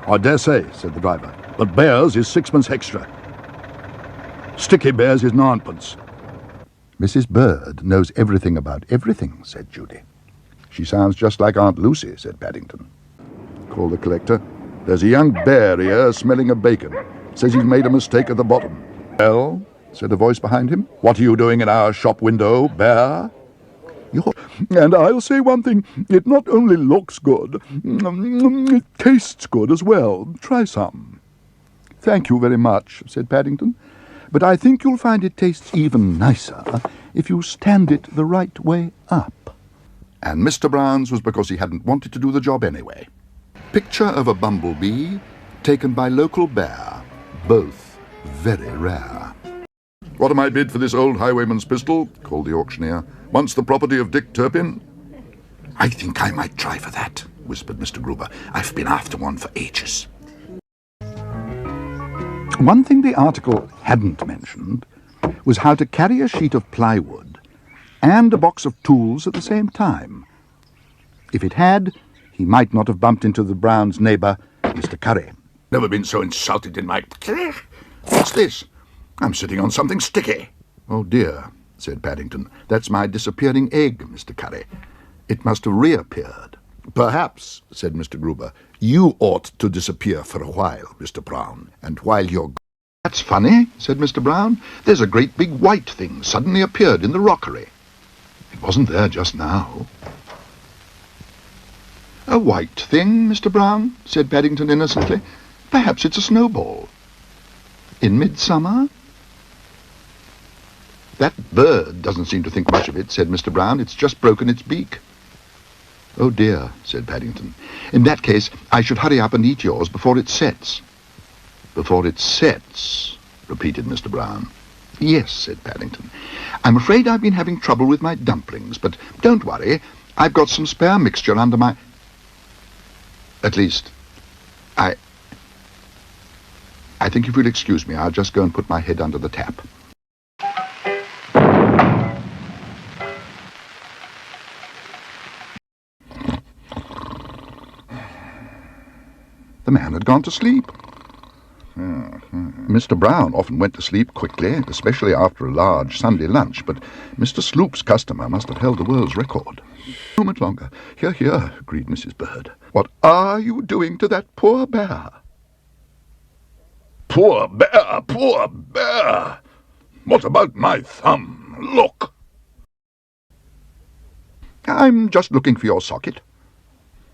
I dare say, said the driver, but bears is sixpence extra. Sticky bears is ninepence. Mrs. Bird knows everything about everything, said Judy. She sounds just like Aunt Lucy, said Paddington. Called the collector. There's a young bear here smelling of bacon. Says he's made a mistake at the bottom. Well, said a voice behind him, what are you doing in our shop window, bear? And I'll say one thing, it not only looks good, it tastes good as well. Try some. Thank you very much, said Paddington, but I think you'll find it tastes even nicer if you stand it the right way up. And Mr. Brown's was because he hadn't wanted to do the job anyway. Picture of a bumblebee taken by local bear, both very rare. What am I bid for this old highwayman's pistol? Called the auctioneer. Once the property of Dick Turpin. I think I might try for that, whispered Mr. Gruber. I've been after one for ages. One thing the article hadn't mentioned was how to carry a sheet of plywood and a box of tools at the same time. If it had, he might not have bumped into the Browns' neighbour, Mr. Curry. Never been so insulted in my... What's this? I'm sitting on something sticky. Oh dear, said Paddington. That's my disappearing egg, Mr. Curry. It must have reappeared. Perhaps, said Mr. Gruber, you ought to disappear for a while, Mr. Brown, and while you're... That's funny, said Mr. Brown. There's a great big white thing suddenly appeared in the rockery. It wasn't there just now. A white thing, Mr. Brown, said Paddington innocently. Perhaps it's a snowball. In midsummer? That bird doesn't seem to think much of it, said Mr. Brown. It's just broken its beak. Oh dear, said Paddington. In that case, I should hurry up and eat yours before it sets. Before it sets, repeated Mr. Brown. Yes, said Paddington. I'm afraid I've been having trouble with my dumplings, but don't worry. I've got some spare mixture under my... At least, I think if you'll excuse me, I'll just go and put my head under the tap. The man had gone to sleep. Mr. Brown often went to sleep quickly, especially after a large Sunday lunch, but Mr. Sloop's customer must have held the world's record. A moment longer. Here, here, agreed Mrs. Bird. What are you doing to that poor bear? Poor bear, poor bear! What about my thumb? Look! I'm just looking for your socket.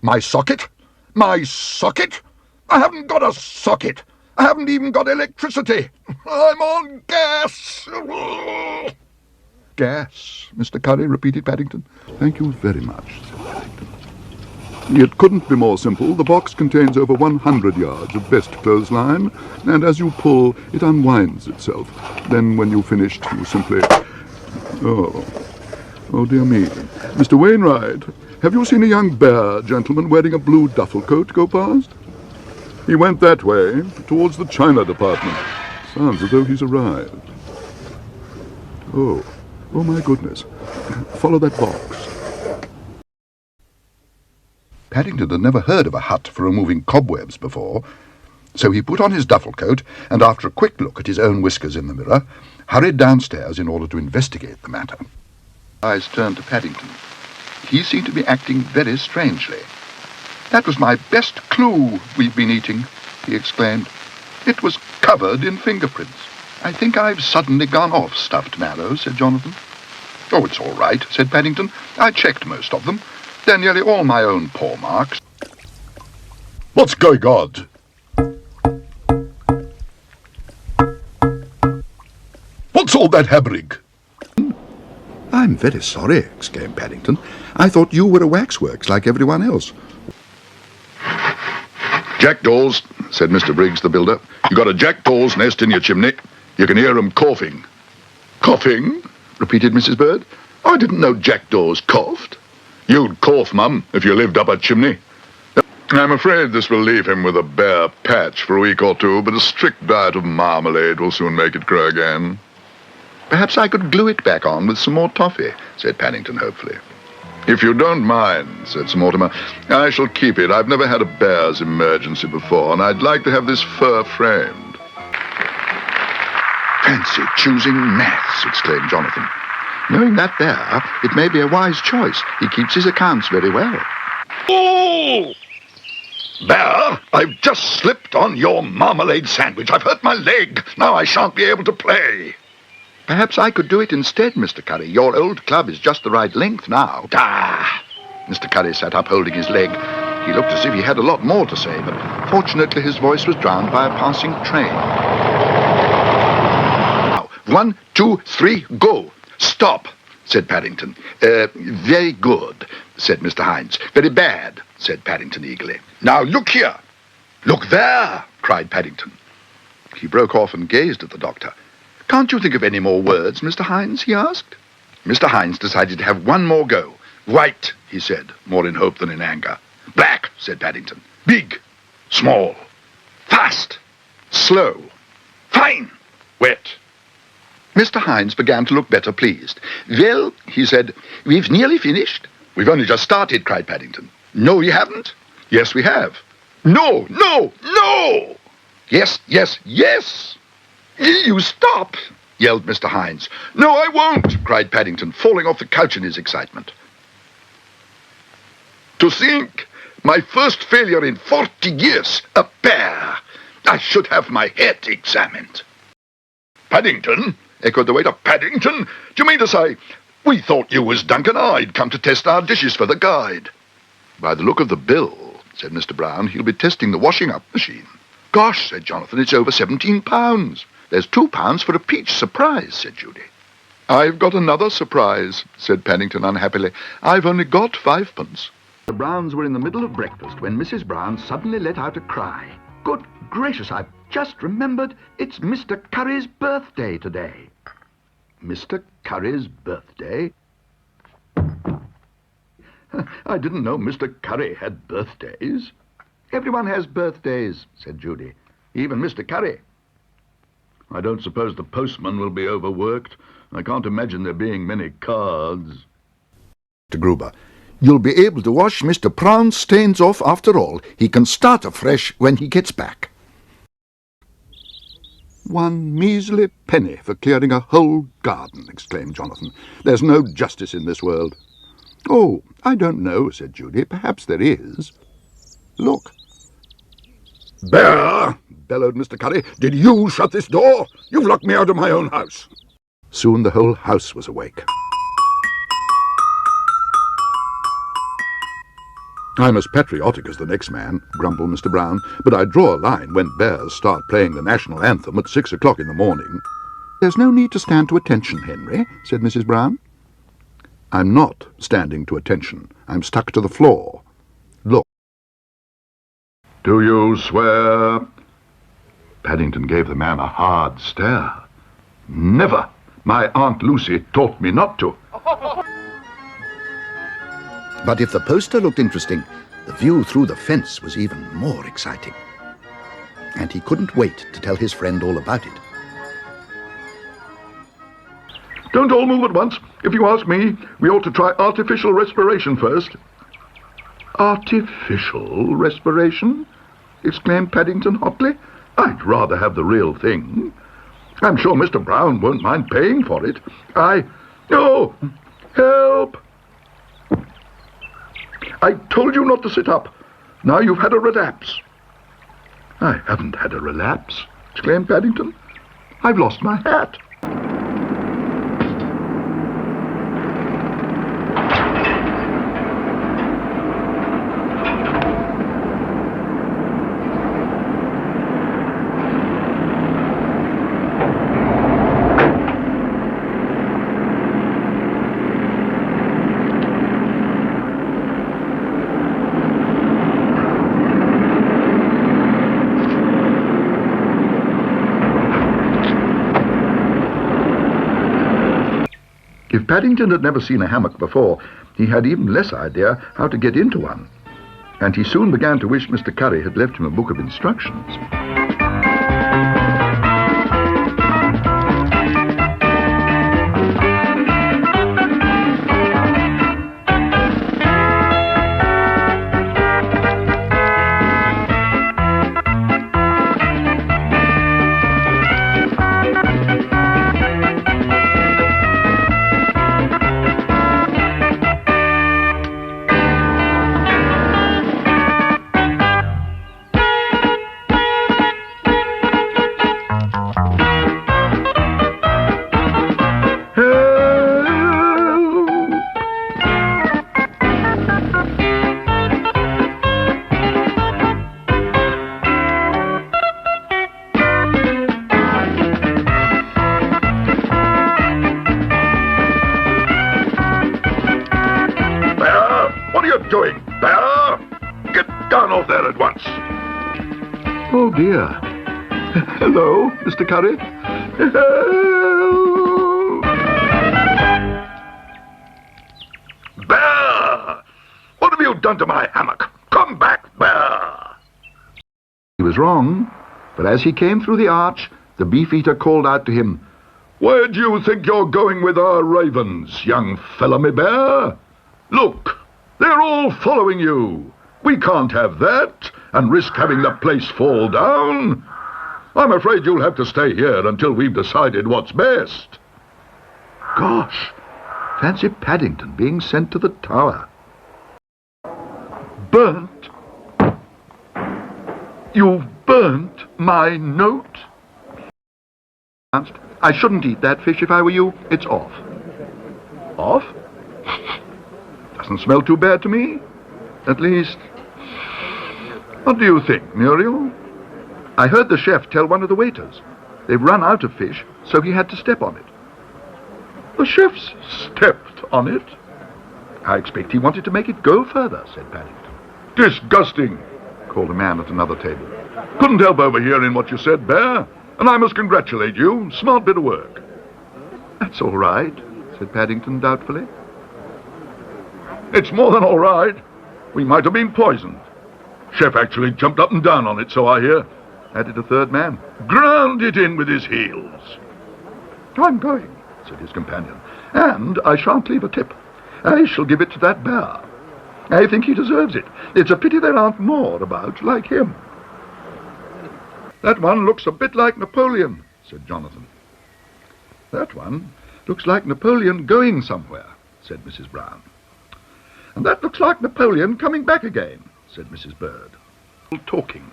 My socket? My socket? I haven't got a socket. I haven't even got electricity. I'm on gas. Gas, Mr. Curry, repeated Paddington. Thank you very much, said Paddington. It couldn't be more simple. The box contains over 100 yards of best clothesline, and as you pull, it unwinds itself. Then when you've finished, you simply... Oh dear me. Mr. Wainwright, have you seen a young bear gentleman wearing a blue duffel coat go past? He went that way, towards the China department. Sounds as though he's arrived. Oh my goodness. Follow that box. Paddington had never heard of a hut for removing cobwebs before, so he put on his duffel coat and, after a quick look at his own whiskers in the mirror, hurried downstairs in order to investigate the matter. Eyes turned to Paddington. He seemed to be acting very strangely. That was my best clue we've been eating, he exclaimed. It was covered in fingerprints. I think I've suddenly gone off stuffed marrow, said Jonathan. Oh, it's all right, said Paddington. I checked most of them. They're nearly all my own paw marks. What's going on? What's all that hammering? I'm very sorry, exclaimed Paddington. I thought you were a waxworks like everyone else. Jackdaws, said Mr. Briggs, the builder. You got a jackdaw's nest in your chimney. You can hear 'em coughing. Coughing? Repeated Mrs. Bird. I didn't know jackdaws coughed. You'd cough, Mum, if you lived up a chimney. I'm afraid this will leave him with a bare patch for a week or two, but a strict diet of marmalade will soon make it grow again. Perhaps I could glue it back on with some more toffee, said Paddington hopefully. If you don't mind, said Sir Mortimer, I shall keep it. I've never had a bear's emergency before, and I'd like to have this fur framed. Fancy choosing maths, exclaimed Jonathan. Knowing that bear, it may be a wise choice. He keeps his accounts very well. Oh! Bear, I've just slipped on your marmalade sandwich. I've hurt my leg. Now I shan't be able to play. Perhaps I could do it instead, Mr. Curry. Your old club is just the right length now. Ah! Mr. Curry sat up holding his leg. He looked as if he had a lot more to say, but fortunately his voice was drowned by a passing train. Now, 1, 2, 3, go. Stop, said Paddington. Very good, said Mr. Hines. Very bad, said Paddington eagerly. Now, look here. Look there, cried Paddington. He broke off and gazed at the doctor. Can't you think of any more words, Mr. Hines, he asked. Mr. Hines decided to have one more go. White, he said, more in hope than in anger. Black, said Paddington. Big, small, fast, slow, fine, wet. Mr. Hines began to look better pleased. Well, he said, we've nearly finished. We've only just started, cried Paddington. No, we haven't. Yes, we have. No, no, no! Yes, yes, yes! You stop, yelled Mr. Hines. No, I won't, cried Paddington, falling off the couch in his excitement. To think, my first failure in 40 years, a bear. I should have my head examined. Paddington? Echoed the waiter. Paddington? Do you mean to say, we thought you was Duncan I'd come to test our dishes for the guide? By the look of the bill, said Mr. Brown, he'll be testing the washing-up machine. Gosh, said Jonathan, it's over £17. There's £2 for a peach surprise, said Judy. I've got another surprise, said Paddington unhappily. I've only got 5p. The Browns were in the middle of breakfast when Mrs. Brown suddenly let out a cry. Good gracious, I've just remembered it's Mr. Curry's birthday today. Mr. Curry's birthday? I didn't know Mr. Curry had birthdays. Everyone has birthdays, said Judy. Even Mr. Curry. I don't suppose the postman will be overworked. I can't imagine there being many cards. To Gruber, you'll be able to wash Mr. Brown's stains off after all. He can start afresh when he gets back. 1 measly penny for clearing a whole garden, exclaimed Jonathan. There's no justice in this world. Oh, I don't know, said Judy. Perhaps there is. Look. Bear, bellowed Mr. Curry, did you shut this door? You've locked me out of my own house. Soon the whole house was awake. I'm as patriotic as the next man, grumbled Mr. Brown, but I draw a line when bears start playing the national anthem at 6 o'clock in the morning. There's no need to stand to attention, Henry, said Mrs. Brown. I'm not standing to attention. I'm stuck to the floor. Look. Do you swear? Paddington gave the man a hard stare. Never. My Aunt Lucy taught me not to. But if the poster looked interesting, the view through the fence was even more exciting. And he couldn't wait to tell his friend all about it. Don't all move at once. If you ask me, we ought to try artificial respiration first. Artificial respiration? Exclaimed Paddington hotly. I'd rather have the real thing. I'm sure Mr. Brown won't mind paying for it. Oh, help! I told you not to sit up. Now you've had a relapse. I haven't had a relapse, exclaimed Paddington. I've lost my hat. If Paddington had never seen a hammock before, he had even less idea how to get into one. And he soon began to wish Mr. Curry had left him a book of instructions. Oh, dear. Hello, Mr. Curry. Help! Bear! What have you done to my hammock? Come back, Bear! He was wrong, but as he came through the arch, the beef-eater called out to him, "Where do you think you're going with our ravens, young fella, me bear? Look, they're all following you. We can't have that and risk having the place fall down. I'm afraid you'll have to stay here until we've decided what's best." Gosh, fancy Paddington being sent to the tower. Burnt? You've burnt my note? I shouldn't eat that fish if I were you. It's off. Off? Doesn't smell too bad to me. At least, what do you think, Muriel? I heard the chef tell one of the waiters. They've run out of fish, so he had to step on it. The chef's stepped on it? I expect he wanted to make it go further, said Paddington. Disgusting, called a man at another table. Couldn't help overhearing what you said, Bear, and I must congratulate you. Smart bit of work. That's all right, said Paddington doubtfully. It's more than all right. We might have been poisoned. Chef actually jumped up and down on it, so I hear, added a third man. Ground it in with his heels. I'm going, said his companion, and I shan't leave a tip. I shall give it to that bear. I think he deserves it. It's a pity there aren't more about like him. That one looks a bit like Napoleon, said Jonathan. That one looks like Napoleon going somewhere, said Mrs. Brown. And that looks like Napoleon coming back again, said Mrs. Bird. Talking.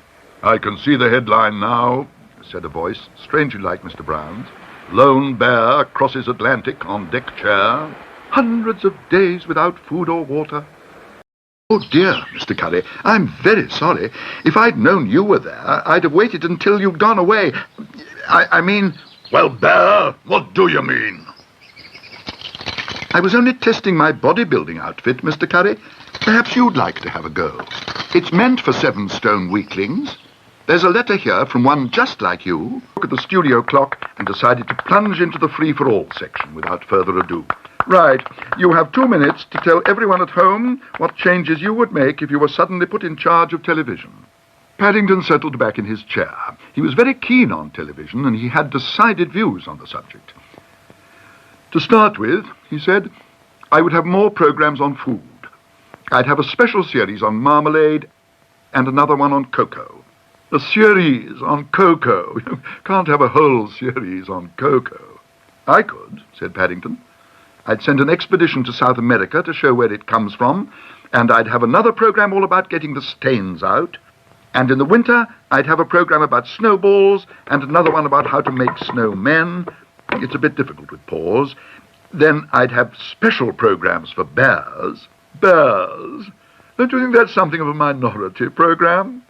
I can see the headline now, said a voice, strangely like Mr. Brown's. Lone bear crosses Atlantic on deck chair. Hundreds of days without food or water. Oh dear, Mr. Curry, I'm very sorry. If I'd known you were there, I'd have waited until you'd gone away. I mean... Well, Bear, what do you mean? I was only testing my bodybuilding outfit, Mr. Curry. Perhaps you'd like to have a go. It's meant for 7 stone weaklings. There's a letter here from one just like you. Look at the studio clock and decided to plunge into the free-for-all section without further ado. Right, you have 2 minutes to tell everyone at home what changes you would make if you were suddenly put in charge of television. Paddington settled back in his chair. He was very keen on television, and he had decided views on the subject. To start with, he said, I would have more programs on food. I'd have a special series on marmalade and another one on cocoa. A series on cocoa. You can't have a whole series on cocoa. I could, said Paddington. I'd send an expedition to South America to show where it comes from, and I'd have another program all about getting the stains out. And in the winter, I'd have a program about snowballs and another one about how to make snowmen. It's a bit difficult with paws. Then I'd have special programs for bears. Bears? Don't you think that's something of a minority program?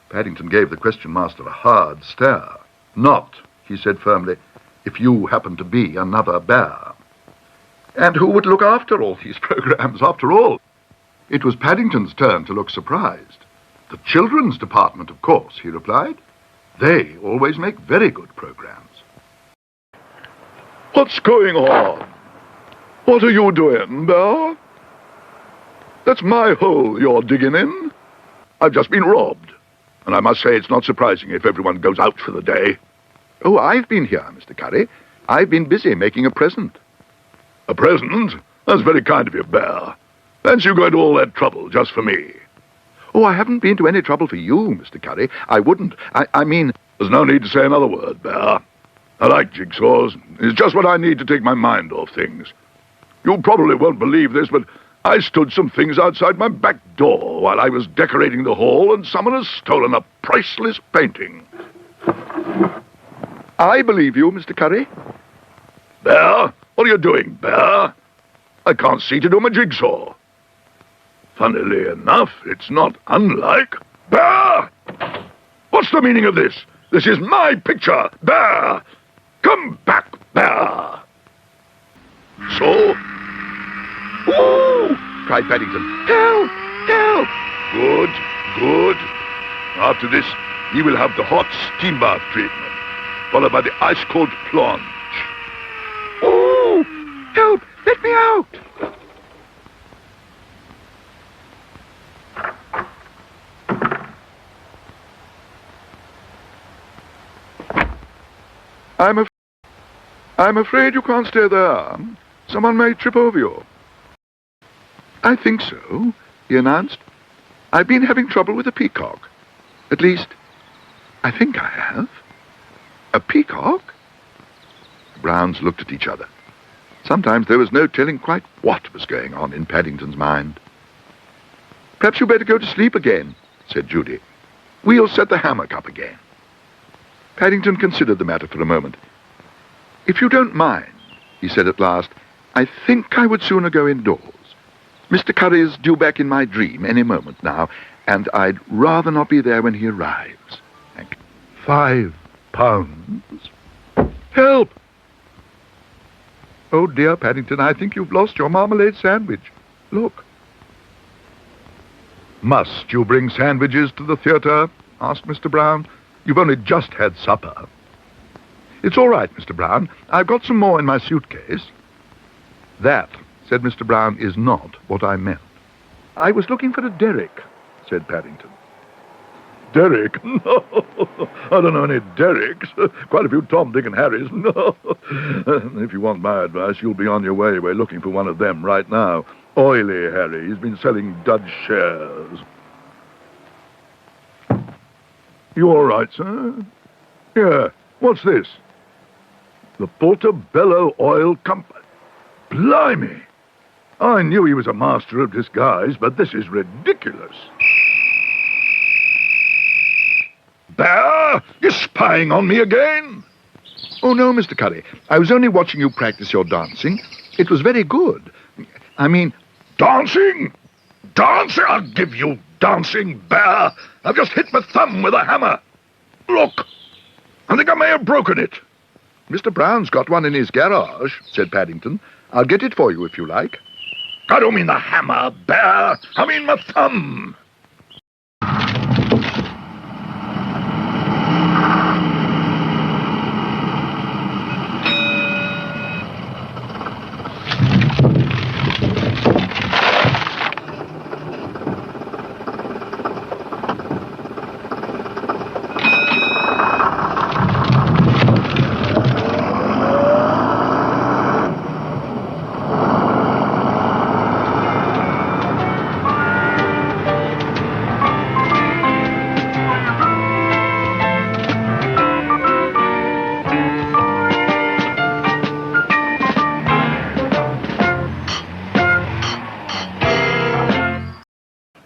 Paddington gave the question master a hard stare. Not, he said firmly, if you happen to be another bear. And who would look after all these programs, after all? It was Paddington's turn to look surprised. The children's department, of course, he replied. They always make very good programs. What's going on? What are you doing, Bear? That's my hole you're digging in. I've just been robbed, and I must say it's not surprising if everyone goes out for the day. Oh, I've been here, Mr. Curry. I've been busy making a present. A present? That's very kind of you, Bear. Fancy you going to all that trouble just for me. Oh, I haven't been to any trouble for you, Mr. Curry. I wouldn't. I mean... There's no need to say another word, Bear. I like jigsaws. It's just what I need to take my mind off things. You probably won't believe this, but I stood some things outside my back door while I was decorating the hall, and someone has stolen a priceless painting. I believe you, Mr. Curry. Bear, what are you doing, Bear? I can't see to do my jigsaw. Funnily enough, it's not unlike... Bear! What's the meaning of this? This is my picture, Bear! Come back, Bear! So... Ooh! Cried Paddington. Help! Help! Good, good. After this, He will have the hot steam bath treatment, followed by the ice-cold plunge. Oh! Help! Let me out! I'm afraid you can't stay there. Someone may trip over you. I think so, he announced. I've been having trouble with a peacock. At least, I think I have. A peacock? The Browns looked at each other. Sometimes there was no telling quite what was going on in Paddington's mind. Perhaps you'd better go to sleep again, said Judy. We'll set the hammock up again. Paddington considered the matter for a moment. If you don't mind, he said at last, I think I would sooner go indoors. Mr. Curry's due back in my dream any moment now, and I'd rather not be there when he arrives. Thank you. £5? Help! Oh, dear, Paddington, I think you've lost your marmalade sandwich. Look. Must you bring sandwiches to the theatre? Asked Mr. Brown. You've only just had supper. It's all right, Mr. Brown. I've got some more in my suitcase. That, said Mr. Brown, is not what I meant. I was looking for a derrick, said Paddington. Derrick? No, I don't know any derricks. Quite a few Tom, Dick, and Harrys. No. If you want my advice, you'll be on your way. We're looking for one of them right now. Oily Harry. He's been selling dud shares. You all right, sir? Yeah. What's this? The Portobello Oil Company. Blimey! I knew he was a master of disguise, but this is ridiculous. Bear, you're spying on me again? Oh, no, Mr. Curry. I was only watching you practice your dancing. It was very good. I mean... Dancing? Dancing? I'll give you dancing, Bear. I've just hit my thumb with a hammer. Look, I think I may have broken it. Mr. Brown's got one in his garage, said Paddington. I'll get it for you if you like. I don't mean the hammer, Bear. I mean my thumb.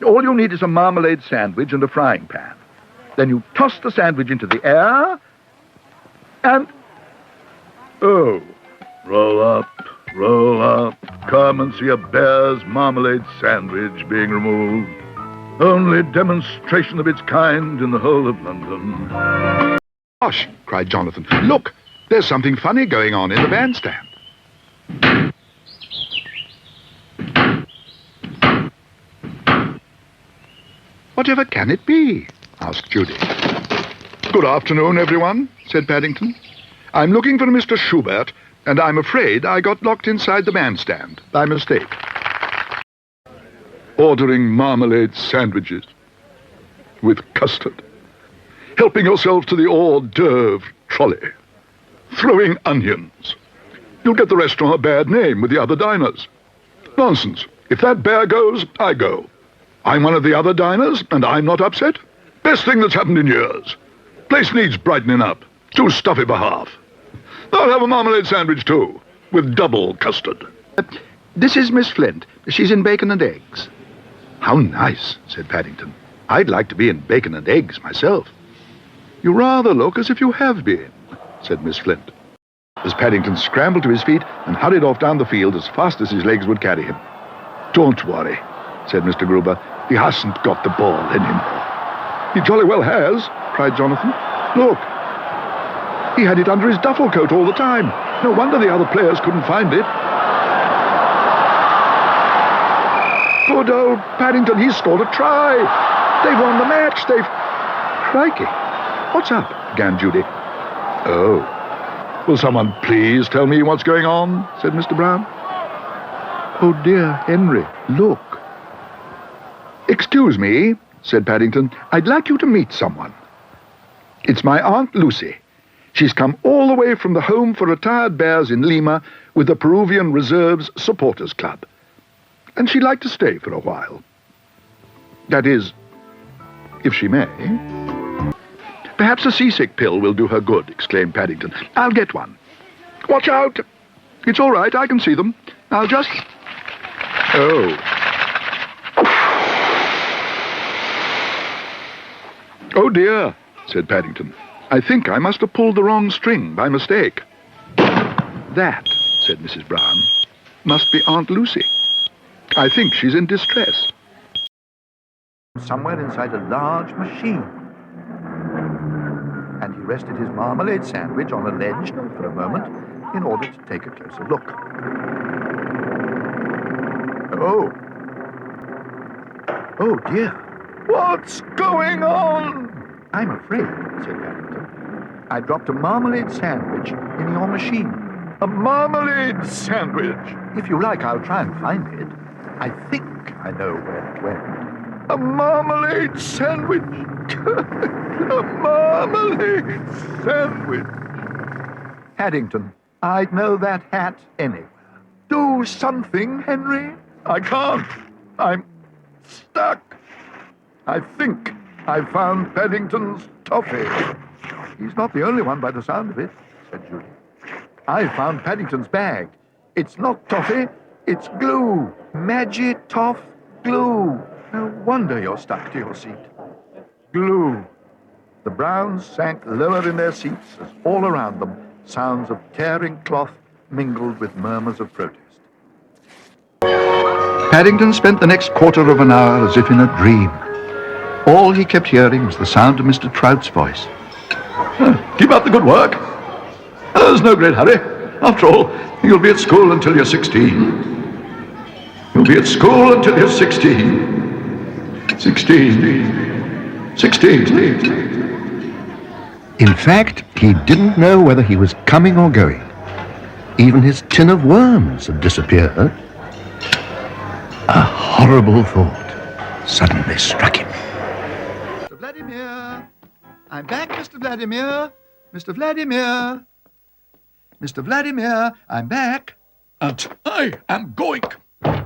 All you need is a marmalade sandwich and a frying pan. Then you toss the sandwich into the air, and... Oh, roll up, come and see a bear's marmalade sandwich being removed. Only demonstration of its kind in the whole of London. Gosh, cried Jonathan, look, there's something funny going on in the bandstand. Whatever can it be? Asked Judy. Good afternoon, everyone, said Paddington. I'm looking for Mr. Schubert, and I'm afraid I got locked inside the bandstand by mistake. Ordering marmalade sandwiches with custard. Helping yourself to the hors d'oeuvre trolley. Throwing onions. You'll get the restaurant a bad name with the other diners. Nonsense. If that bear goes, I go. I'm one of the other diners, and I'm not upset. Best thing that's happened in years. Place needs brightening up. Too stuffy for half. I'll have a marmalade sandwich, too, with double custard. This is Miss Flint. She's in bacon and eggs. How nice, said Paddington. I'd like to be in bacon and eggs myself. You rather look as if you have been, said Miss Flint, as Paddington scrambled to his feet and hurried off down the field as fast as his legs would carry him. Don't worry, said Mr. Gruber. He hasn't got the ball in him. He jolly well has, cried Jonathan. Look. He had it under his duffel coat all the time. No wonder the other players couldn't find it. Good old Paddington, he's scored a try. They've won the match. Crikey. What's up? Began Judy. Oh. Will someone please tell me what's going on? Said Mr. Brown. Oh, dear Henry, look. Excuse me, said Paddington. I'd like you to meet someone. It's my Aunt Lucy. She's come all the way from the Home for Retired Bears in Lima with the Peruvian Reserves Supporters Club. And she'd like to stay for a while. That is, if she may. Perhaps a seasick pill will do her good, exclaimed Paddington. I'll get one. Watch out! It's all right, I can see them. I'll just... Oh. Oh dear, said Paddington. I think I must have pulled the wrong string by mistake. That, said Mrs. Brown, must be Aunt Lucy. I think she's in distress. Somewhere inside a large machine. And he rested his marmalade sandwich on a ledge for a moment in order to take a closer look. Oh. Oh, dear. What's going on? I'm afraid, said Paddington, I dropped a marmalade sandwich in your machine. A marmalade sandwich? If you like, I'll try and find it. I think I know where it went. A marmalade sandwich? A marmalade sandwich? Paddington, I'd know that hat anywhere. Do something, Henry. I can't. I'm stuck. I think I found Paddington's toffee. He's not the only one by the sound of it, said Judy. I found Paddington's bag. It's not toffee, it's glue. Magi-toff glue. No wonder you're stuck to your seat. Glue. The Browns sank lower in their seats as all around them sounds of tearing cloth mingled with murmurs of protest. Paddington spent the next quarter of an hour as if in a dream. All he kept hearing was the sound of Mr. Trout's voice. Keep up the good work. There's no great hurry. After all, you'll be at school until you're 16. You'll be at school until you're 16. 16. 16. In fact, he didn't know whether he was coming or going. Even his tin of worms had disappeared. A horrible thought suddenly struck him. Mr. Vladimir! I'm back, Mr. Vladimir! Mr. Vladimir! Mr. Vladimir, I'm back! And I am going.